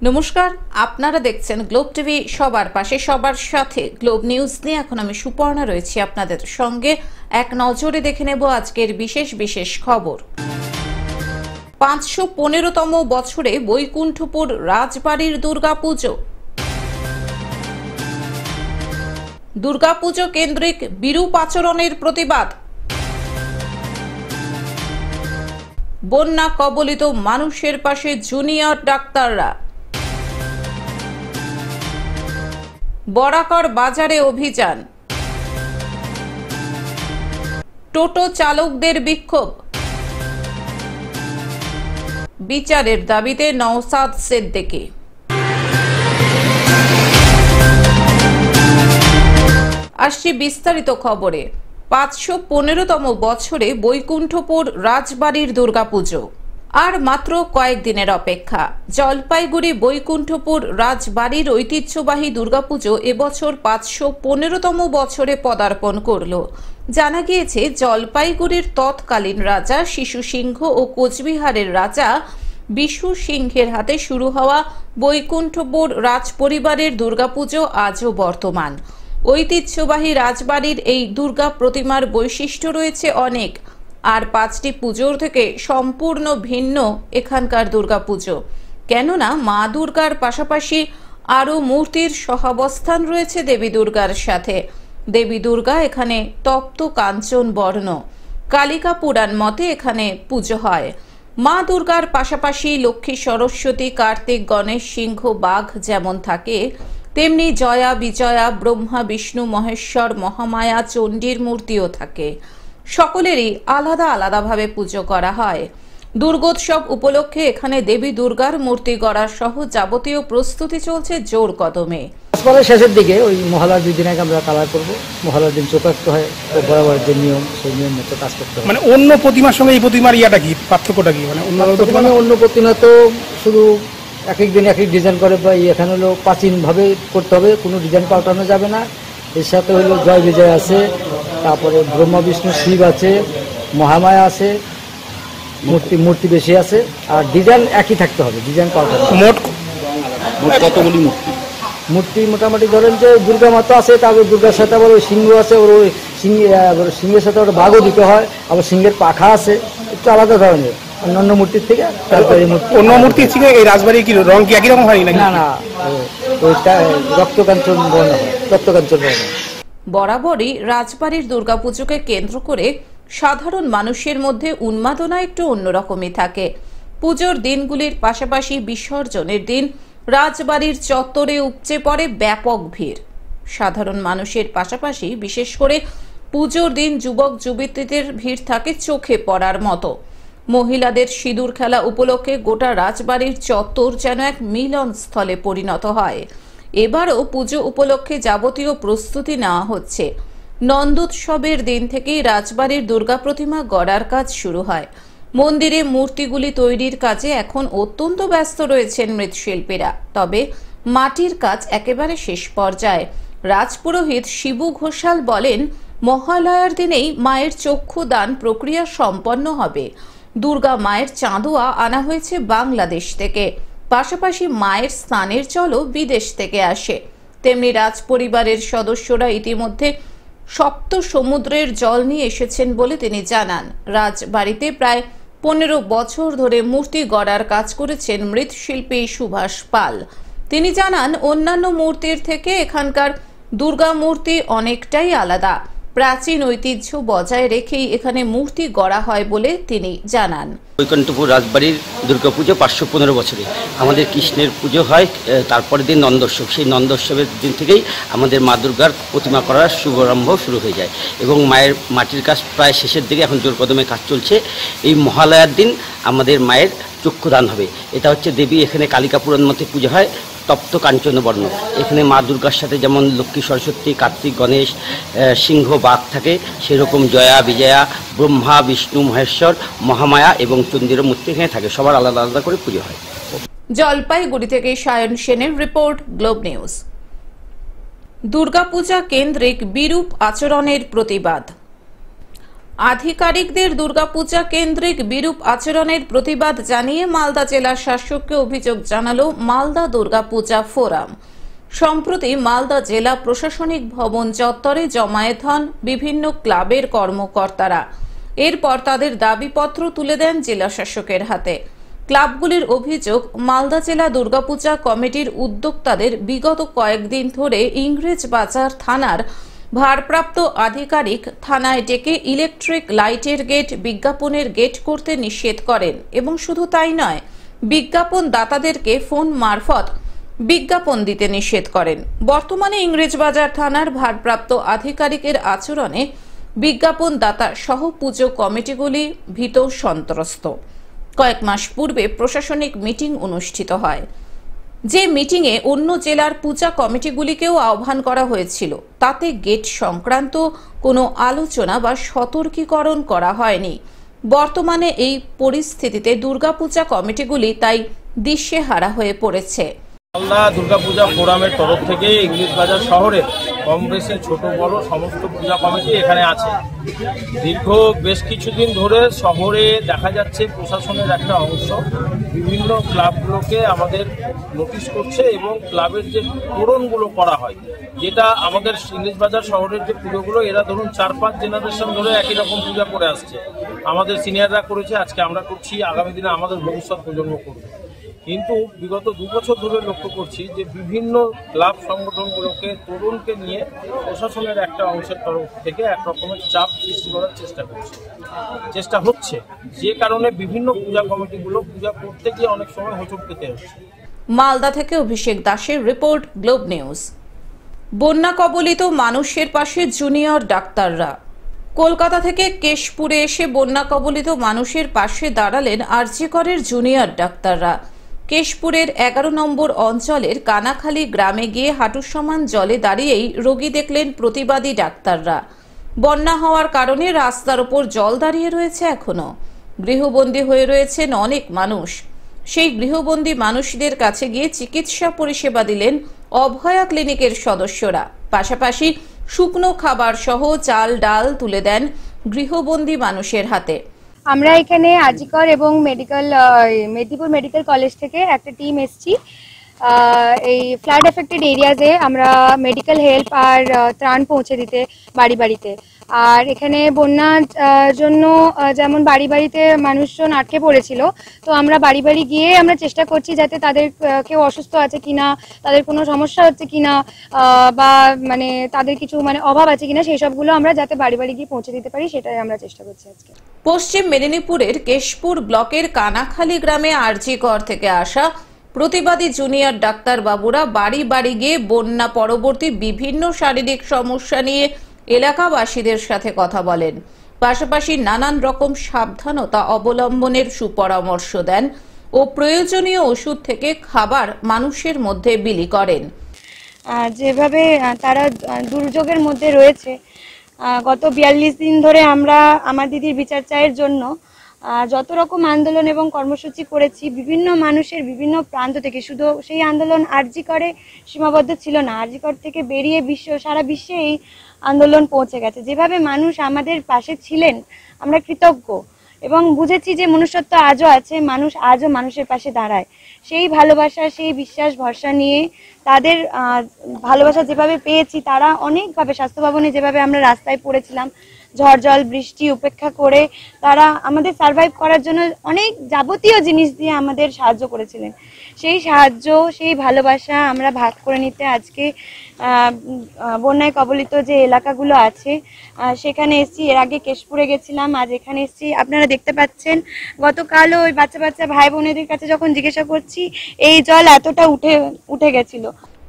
নমস্কার, আপনারা দেখছেন গ্লোব টিভি। সবার পাশে সবার সাথে গ্লোব নিউজ নিয়ে এখন আমি সুপর্ণা রয়েছি আপনাদের সঙ্গে। এক নজরে দেখে নেব আজকের বিশেষ খবর। 515তম বছরে বৈকুণ্ঠপুর রাজবাড়ির দুর্গাপুজো। দুর্গাপুজো কেন্দ্রিক বিরূপ আচরণের প্রতিবাদ। বন্যা কবলিত মানুষের পাশে জুনিয়র ডাক্তাররা। বরাকর বাজারে অভিযান। টোটো চালকদের বিক্ষোভ। বিচারের দাবিতে নওশাদ সিদ্দিকী। আসছি বিস্তারিত খবরে। 515তম বছরে বৈকুণ্ঠপুর রাজবাড়ির দুর্গাপুজো আর মাত্র কয়েকদিনের অপেক্ষা। জলপাইগুড়ি বৈকুণ্ঠপুর রাজবাড়ির ঐতিহ্যবাহী দুর্গাপুজো এবছর 515তম বছরে পদার্পণ করল। জানা গিয়েছে, জলপাইগুড়ির তৎকালীন রাজা শিশু সিংহ ও কোচবিহারের রাজা বিশু সিংহের হাতে শুরু হওয়া বৈকুণ্ঠপুর রাজপরিবারের দুর্গাপুজো আজও বর্তমান। ঐতিহ্যবাহী রাজবাড়ির এই দুর্গা প্রতিমার বৈশিষ্ট্য রয়েছে অনেক, আর 5টি পুজোর থেকে সম্পূর্ণ ভিন্ন এখানকার দুর্গাপুজো। কেননা মা দুর্গার পাশাপাশি আরও মূর্তির সহাবস্থান রয়েছে দেবী দুর্গার সাথে। দেবী দুর্গা এখানে তপ্ত কাঞ্চন বর্ণ। কালিকা পুরাণ মতে এখানে পুজো হয়। মা দুর্গার পাশাপাশি লক্ষ্মী, সরস্বতী, কার্তিক, গণেশ, সিংহ, বাঘ যেমন থাকে, তেমনি জয়া, বিজয়া, ব্রহ্মা, বিষ্ণু, মহেশ্বর, মহামায়া, চণ্ডীর মূর্তিও থাকে। সকলেরই আলাদা আলাদাভাবে পুজো করা হয়। দুর্গোৎসব উপলক্ষে এখানে দেবী দুর্গার মূর্তি গড়া সহ যাবতীয় প্রস্তুতি চলছে জোর কদমে। শেষের দিকে ওই মহালয়ার 2 দিন আগে আমরা কালার করবো। মহালয়ার দিন চোখাতে হয়, তো বরাবর যে নিয়ম সেই নিয়ম মতো কাজ করতে হয়। মানে অন্য প্রতিমার সঙ্গে এই প্রতিমার ইয়াটা কি, পার্থক্যটা কি? মানে অন্য প্রতিমা তো শুধু এক এক দিন এক এক ডিজাইন করে, বা এখানে হলো প্রাচীনভাবে করতে হবে, কোনো ডিজাইন পাল্টানো যাবে না। এর সাথে হলো জয় বিজয় আছে, তারপরে ব্রহ্মা, বিষ্ণু, শিব আছে, মহামায়া আছে, মূর্তি বেশি আছে, আর ডিজাইন একই থাকতে হবে, ডিজাইন পাল্টানো। মোট কতগুলি মূর্তি মোটামুটি ধরেন যে দুর্গা মাতা আছে, তারপরে দুর্গার সাথে আবার ওই সিংহ আছে, ওর ওই সিংহের সাথে ওটা বাঘও দিতে হয়, আবার সিংহের পাখা আছে, একটু আলাদা ধরনের অন্য মূর্তির থেকে। অন্য মূর্তি থেকে এই রাজবাড়ির কি রং কি একই রকম হয় নাকি? না না, ওইটা রক্তকাঞ্চন বর্ণ হয়, রক্তকাঞ্চন বর্ণ। বরাবরই রাজবাড়ির দুর্গাপুজোকে কেন্দ্র করে সাধারণ মানুষের মধ্যে উন্মাদনা একটু অন্যরকমই থাকে। পুজোর দিনগুলির পাশাপাশি বিসর্জনের দিন রাজবাড়ির চত্বরে উপচে পড়ে ব্যাপক ভিড়। সাধারণ মানুষের পাশাপাশি বিশেষ করে পুজোর দিন যুবক যুবতীদের ভিড় থাকে চোখে পড়ার মতো। মহিলাদের সিঁদুর খেলা উপলক্ষে গোটা রাজবাড়ির চত্বর যেন এক মিলন স্থলে পরিণত হয়। এবারও পুজো উপলক্ষে যাবতীয় প্রস্তুতি নেওয়া হচ্ছে। নন্দোৎসবের দিন থেকেই রাজবাড়ির দুর্গা প্রতিমা গড়ার কাজ শুরু হয়। মন্দিরে মূর্তিগুলি তৈরির কাজে এখন অত্যন্ত ব্যস্ত রয়েছেন মৃৎশিল্পীরা। তবে মাটির কাজ একেবারে শেষ পর্যায়ে। রাজপুরোহিত শিবু ঘোষাল বলেন, মহালয়ার দিনেই মায়ের চক্ষু দান প্রক্রিয়া সম্পন্ন হবে। দুর্গা মায়ের চাঁদোয়া আনা হয়েছে বাংলাদেশ থেকে, পাশাপাশি মায়ের স্নানের জলও বিদেশ থেকে আসে। তেমনি রাজপরিবারের সদস্যরা ইতিমধ্যে সপ্ত সমুদ্রের জল নিয়ে এসেছেন বলে তিনি জানান। রাজবাড়িতে প্রায় 15 বছর ধরে মূর্তি গড়ার কাজ করেছেন মৃৎশিল্পী সুভাষ পাল। তিনি জানান, অন্যান্য মূর্তির থেকে এখানকার দুর্গা মূর্তি অনেকটাই আলাদা। প্রাচীন ঐতিহ্য বজায় রেখেই এখানে মূর্তি গড়া হয় বলে তিনি জানান। বৈকুণ্ঠপুর রাজবাড়ির দুর্গাপুজো 515 বছরে আমাদের কৃষ্ণের পুজো হয়, তারপরের দিন নন্দোৎসব। সেই নন্দোৎসবের দিন থেকেই আমাদের মা দুর্গার প্রতিমা করার শুভারম্ভ শুরু হয়ে যায় এবং মায়ের মাটির কাজ প্রায় শেষের দিকে এখন জোর কদমে কাজ চলছে। এই মহালয়ার দিন আমাদের মায়ের চক্ষুদান হবে। এটা হচ্ছে দেবী, এখানে কালিকা পুরাণ মতে পুজো হয়, তপ্ত কাঞ্চন বর্ণ। এখানে মা দুর্গার সাথে যেমন লক্ষ্মী, সরস্বতী, কার্তিক, গণেশ, সিংহ, বাঘ থাকে, সেরকম জয়া, বিজয়া, ব্রহ্মা, বিষ্ণু, মহেশ্বর, মহামায়া এবং চণ্ডীর মূর্তি এখানে থাকে। সবার আলাদা আলাদা করে পুজো হয়। জলপাইগুড়ি থেকে সায়ন সেনের রিপোর্ট, গ্লোব নিউজ। দুর্গাপূজা কেন্দ্রিক বিরূপ আচরণের প্রতিবাদ। আধিকারিকদের দুর্গাপূজা কেন্দ্রিক বিরূপ আচরণের প্রতিবাদ জানিয়ে মালদা জেলা শাসককে অভিযোগ জানালো মালদা দুর্গাপূজা ফোরাম। সম্প্রতি মালদা জেলা প্রশাসনিক ভবন চত্বরে জমায়েত হন বিভিন্ন ক্লাবের কর্মকর্তারা। এরপর তাদের দাবিপত্র তুলে দেন জেলা শাসকের হাতে। ক্লাবগুলির অভিযোগ, মালদা জেলা দুর্গাপূজা কমিটির উদ্যোক্তাদের বিগত কয়েকদিন ধরে ইংরেজবাজার থানার ভারপ্রাপ্ত আধিকারিক থানায় ডেকে ইলেকট্রিক লাইটের গেট, বিজ্ঞাপনের গেট করতে নিষেধ করেন এবং শুধু তাই নয়, বিজ্ঞাপন দাতাদেরকে ফোন মারফত বিজ্ঞাপন দিতে নিষেধ করেন। বর্তমানে ইংরেজবাজার থানার ভারপ্রাপ্ত আধিকারিকের আচরণে বিজ্ঞাপন দাতা সহ পুজো কমিটিগুলি ভীত সন্ত্রস্ত। কয়েক মাস পূর্বে প্রশাসনিক মিটিং অনুষ্ঠিত হয়, যে মিটিংয়ে অন্য জেলার পূজা কমিটিগুলিকেও আহ্বান করা হয়েছিল। তাতে গেট সংক্রান্ত কোনো আলোচনা বা সতর্কীকরণ করা হয়নি। বর্তমানে এই পরিস্থিতিতে দুর্গাপূজা কমিটিগুলি তাই দিশেহারা হয়ে পড়েছে। মালদা দুর্গাপূজা ফোরামের তরফ থেকে ইংরেজবাজার শহরে কম বেশি ছোট বড় সমস্ত পূজা কমিটি এখানে আছে। দীর্ঘ বেশ কিছুদিন ধরে শহরে দেখা যাচ্ছে প্রশাসনের একটা অংশ বিভিন্ন ক্লাবগুলোকে আমাদের নোটিশ করছে এবং ক্লাবের যে তোরণগুলো করা হয়, যেটা আমাদের ইংরেজবাজার শহরের যে পুজোগুলো, এরা ধরুন 4-5 জেনারেশন ধরে একই রকম পূজা করে আসছে। আমাদের সিনিয়ররা করেছে, আজকে আমরা করছি, আগামী দিনে আমাদের ভবিষ্যৎ প্রজন্ম করবে। কিন্তু বিগত 2 বছর ধরে লক্ষ্য করছি যে বিভিন্ন ক্লাব সংগঠনগুলোকে তরুণকে নিয়ে প্রশাসনের একটা অংশের তরফ থেকে এক রকমের চাপ সৃষ্টি করার চেষ্টা হচ্ছে, যে কারণে বিভিন্ন পূজা কমিটিগুলো পূজা করতে গিয়ে অনেক সময় হোঁচট পেতে হচ্ছে। মালদা থেকে অভিষেক দাসের রিপোর্ট, গ্লোব নিউজ। বন্যা কবলিত মানুষের পাশে জুনিয়র ডাক্তাররা। কলকাতা থেকে কেশপুরে এসে বন্যা কবলিত মানুষের পাশে দাঁড়ালেন আরজিকরের জুনিয়র ডাক্তাররা। কেশপুরের 11 নম্বর অঞ্চলের কানাখালী গ্রামে গিয়ে হাঁটুর সমান জলে দাঁড়িয়েই রোগী দেখলেন প্রতিবাদী ডাক্তাররা। বন্যা হওয়ার কারণে রাস্তার ওপর জল দাঁড়িয়ে রয়েছে, এখনো গৃহবন্দী হয়ে রয়েছেন অনেক মানুষ। সেই গৃহবন্দী মানুষদের কাছে গিয়ে চিকিৎসা পরিষেবা দিলেন অভয়া ক্লিনিকের সদস্যরা। পাশাপাশি শুকনো খাবার সহ চাল ডাল তুলে দেন গৃহবন্দী মানুষের হাতে। আমরা এখানে আজিকর এবং মেদিনীপুর মেডিকেল কলেজ থেকে একটা টিম এসেছি। এই ফ্লাড এফেক্টেড এরিয়াজে আমরা মেডিকেল হেল্প আর ত্রাণ পৌঁছে দিতে বাড়ি বাড়িতে। আর এখানে বন্যার জন্য যেমন বাড়ি বাড়িতে মানুষজন আটকে পড়েছিল, তো আমরা বাড়ি বাড়ি গিয়ে আমরা চেষ্টা করছি যাতে তাদের কেউ অসুস্থ আছে কিনা, তাদের কোনো সমস্যা হচ্ছে কিনা, বা মানে তাদের কিছু মানে অভাব আছে কিনা, সেই সবগুলো আমরা যাতে বাড়ি বাড়ি গিয়ে পৌঁছে দিতে পারি, সেটাই আমরা চেষ্টা করছি আজকে। পশ্চিম মেদিনীপুরের কেশপুর ব্লকের কানাখালী গ্রামে আরজিকর থেকে আসা প্রতিবাদী জুনিয়র ডাক্তার বাবুরা বাড়ি বাড়ি গিয়ে বন্যা পরবর্তী বিভিন্ন শারীরিক সমস্যা নিয়ে এলাকাবাসীদের সাথে কথা বলেন। পাশাপাশি নানান রকম সাবধানতা অবলম্বনের সুপরামর্শ দেন ও প্রয়োজনীয় ওষুধ থেকে খাবার মানুষের মধ্যে বিলি করেন। যেভাবে তারা দুর্যোগের মধ্যে রয়েছে, গত 42 দিন ধরে আমরা আমার দিদির বিচার চায়ের জন্য যত রকম আন্দোলন এবং কর্মসূচি করেছি বিভিন্ন মানুষের বিভিন্ন প্রান্ত থেকে। শুধু সেই আন্দোলন আরজিকরে সীমাবদ্ধ ছিল না, আরজিকর থেকে বেরিয়ে সারা বিশ্বে এই আন্দোলন পৌঁছে গেছে। যেভাবে মানুষ আমাদের পাশে ছিলেন, আমরা কৃতজ্ঞ এবং বুঝেছি যে মনুষ্যত্ব আজও আছে, মানুষ আজও মানুষের পাশে দাঁড়ায়। সেই ভালোবাসা, সেই বিশ্বাস ভরসা নিয়ে তাদের ভালোবাসা যেভাবে পেয়েছি, তারা অনেকভাবে স্বাস্থ্য ভবনে যেভাবে আমরা রাস্তায় পড়েছিলাম, ঝড় জল বৃষ্টি উপেক্ষা করে তারা আমাদের সার্ভাইভ করার জন্য অনেক যাবতীয় জিনিস দিয়ে আমাদের সাহায্য করেছিলেন। সেই সাহায্য, সেই ভালোবাসা আমরা ভাগ করে নিতে আজকে বন্যায় কবলিত যে এলাকাগুলো আছে সেখানে এসেছি। এর আগে কেশপুরে গেছিলাম, আজ এখানে এসেছি। আপনারা দেখতে পাচ্ছেন গতকালও ওই বাচ্চা ভাই বোনেদের কাছে যখন জিজ্ঞাসা করছি, এই জল এতটা উঠে গেছিল।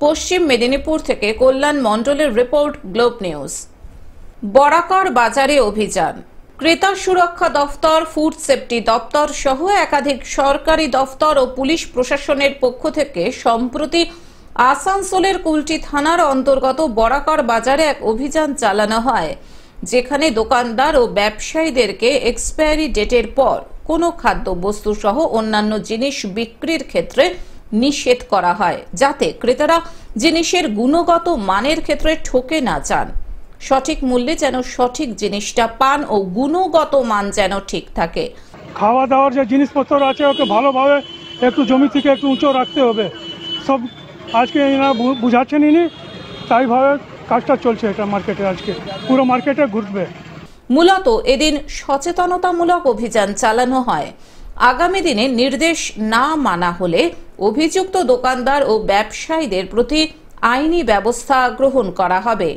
পশ্চিম মেদিনীপুর থেকে কল্যাণ মণ্ডলের রিপোর্ট, গ্লোব নিউজ। বরাকর বাজারে অভিযান। ক্রেতা সুরক্ষা দফতর, ফুড সেফটি দপ্তর সহ একাধিক সরকারি দফতর ও পুলিশ প্রশাসনের পক্ষ থেকে সম্প্রতি আসানসোলের কুলটি থানার অন্তর্গত বরাকর বাজারে এক অভিযান চালানো হয়, যেখানে দোকানদার ও ব্যবসায়ীদেরকে এক্সপায়ারি ডেটের পর কোনো খাদ্যবস্তু সহ অন্যান্য জিনিস বিক্রির ক্ষেত্রে নিষেধ করা হয়, যাতে ক্রেতারা জিনিসের গুণগত মানের ক্ষেত্রে ঠকে না যান। সঠিক মূল্যে যেন সঠিক জিনিসটা পান ও গুণগত মান যেন ঠিক থাকে। খাওয়া দাওয়ার যে জিনিসপত্র আছে ওকে ভালোভাবে একটু জমি থেকে একটু উঁচু রাখতে হবে, সব আজকে এনারা বুঝাচ্ছেন ইনি, তাইভাবে কাজটা চলছে। এটা মার্কেটে আজকে পুরো মার্কেটে ঘুরবে। মূলত এদিন সচেতনতামূলক অভিযান চালানো হয়। আগামী দিনে নির্দেশ না মানা হলে অভিযুক্ত দোকানদার ও ব্যবসায়ীদের প্রতি আইনি ব্যবস্থা গ্রহণ করা হবে।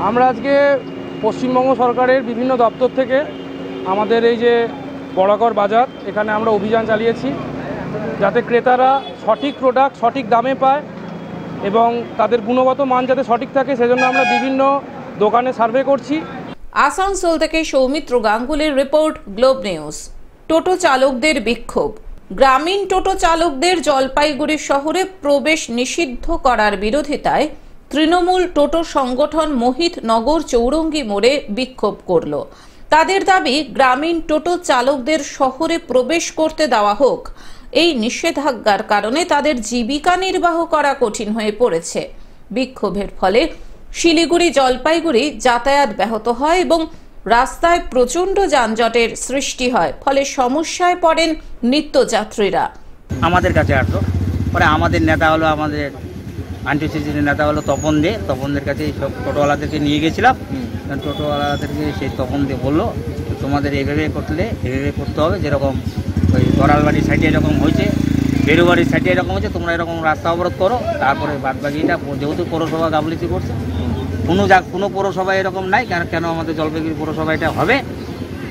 আমরা আজকে পশ্চিমবঙ্গ সরকারের বিভিন্ন দপ্তর থেকে আমাদের এই যে বড়াগড় বাজার, এখানে আমরা অভিযান চালিয়েছি যাতে ক্রেতারা সঠিক প্রোডাক্ট সঠিক দামে পায় এবং তাদের গুণগত মান যাতে সঠিক থাকে, সেজন্য আমরা বিভিন্ন দোকানে সার্ভে করছি। আসানসোল থেকে সৌমিত্র গাঙ্গুলির রিপোর্ট, গ্লোব নিউজ। টোটো চালকদের বিক্ষোভ। গ্রামীণ টোটো চালকদের জলপাইগুড়ি শহরে প্রবেশ নিষিদ্ধ করার বিরোধিতায় তৃণমূল টোটো সংগঠন মোহিত নগর চৌরঙ্গি মোড়ে বিক্ষোভ করল। তাদের দাবি গ্রামীণ টোটো চালকদের শহরে প্রবেশ করতে দেওয়া হোক। এই নিষেধাজ্ঞার কারণে তাদের জীবিকা নির্বাহ করা কঠিন হয়ে পড়েছে। বিক্ষোভের ফলে শিলিগুড়ি জলপাইগুড়ি যাতায়াত ব্যাহত হয় এবং রাস্তায় প্রচন্ড যানজটের সৃষ্টি হয়, ফলে সমস্যায় পড়েন নিত্যযাত্রীরা। আমাদের কাছে আসলো, পরে আমাদের নেতা হলো, আমাদের আন্টিসিসির নেতা হলো তপন দে। তপনদের কাছে সব টোটোওয়ালাদেরকে নিয়ে গেছিলাম। টোটোওয়ালাদেরকে সেই তপন দে বললো তোমাদের এভাবে করতে হবে, যেরকম ওই গড়ালবাড়ির সাইডে এরকম হয়েছে, বেরুবাড়ির সাইডে এরকম হয়েছে, তোমরা এরকম রাস্তা অবরোধ করো। তারপরে বাদবাকিটা যেহেতু পৌরসভা গাফলিতি করছে, কোনো পৌরসভা এরকম নাই, কেন আমাদের জলপাইগুড়ি পৌরসভা এটা হবে,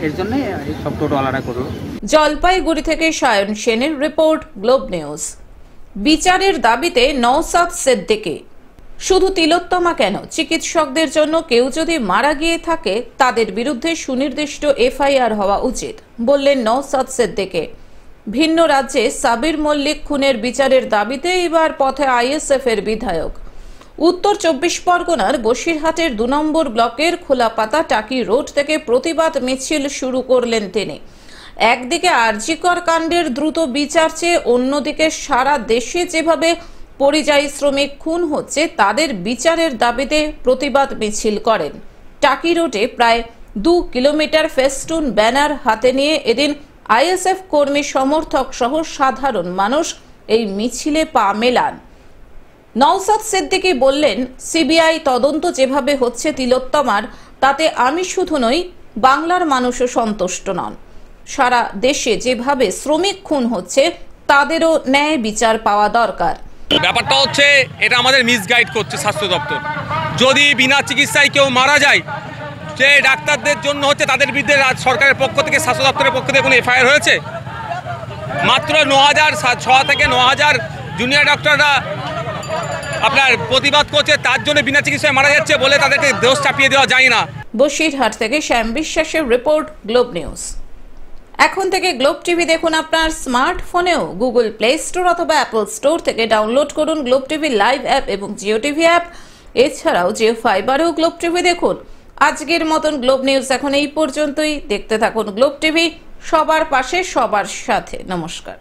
এর জন্যই সব টোটোওয়ালারা করলো। জলপাইগুড়ি থেকে সায়ন সেনের রিপোর্ট, গ্লোব নিউজ। বিচারের দাবিতে নওসাদ সিদ্দিকী। শুধু তিলোত্তমা কেন, চিকিৎসকদের জন্য কেউ যদি মারা গিয়ে থাকে তাদের বিরুদ্ধে সুনির্দিষ্ট এফআইআর হওয়া উচিত, বললেন নওসাদ সিদ্দিকী। ভিন্ন রাজ্যে সাবির মল্লিক খুনের বিচারের দাবিতে এবার পথে আইএসএফ এর বিধায়ক। উত্তর 24 পরগনার বসিরহাটের 2 নম্বর ব্লকের খোলাপাতা টাকি রোড থেকে প্রতিবাদ মিছিল শুরু করলেন তিনি। একদিকে আরজিকর কাণ্ডের দ্রুত বিচার চেয়ে অন্যদিকে সারা দেশে যেভাবে পরিযায়ী শ্রমিক খুন হচ্ছে তাদের বিচারের দাবিতে প্রতিবাদ মিছিল করেন। টাকি রোডে প্রায় 2 কিলোমিটার ফেস্টুন ব্যানার হাতে নিয়ে এদিন আইএসএফ কর্মী সমর্থক সহ সাধারণ মানুষ এই মিছিলে পা মেলান। নওসাদ সিদ্দিকী বললেন, সিবিআই তদন্ত যেভাবে হচ্ছে তিলোত্তমার, তাতে আমি শুধু নই, বাংলার মানুষও সন্তুষ্ট নন। সারা দেশে যেভাবে শ্রমিক খুন হচ্ছে তাদেরও ন্যায় বিচার পাওয়া দরকার। ব্যাপারটা হচ্ছে এটা আমাদের মিসগাইড করছে স্বাস্থ্য দপ্তর। যদি বিনা চিকিৎসায় কেউ মারা যায়, যে ডাক্তারদের জন্য হচ্ছে, তাদের বিরুদ্ধে সরকারের পক্ষ থেকে, স্বাস্থ্য দপ্তরের পক্ষ থেকে কোনো এফআইআর হয়েছে? মাত্র 9,006 থেকে 9,000 জুনিয়র ডক্টররা আপনার প্রতিবাদ করছে, তার জন্য বিনা চিকিৎসায় মারা যাচ্ছে বলে তাদেরকে দোষ চাপিয়ে দেওয়া যায় না। বসিরহাট থেকে শ্যাম বিশ্বাসের রিপোর্ট, গ্লোব নিউজ। এখন থেকে গ্লোব টিভি দেখুন আপনার স্মার্টফোনেও। গুগল প্লে স্টোর অথবা অ্যাপল স্টোর থেকে ডাউনলোড করুন গ্লোব টিভি লাইভ অ্যাপ এবং জিও টিভি অ্যাপ। এছাড়াও জিও ফাইবারেও গ্লোব টিভি দেখুন। আজকের মতন গ্লোব নিউজ এখন এই পর্যন্তই। দেখতে থাকুন গ্লোব টিভি, সবার পাশে সবার সাথে। নমস্কার।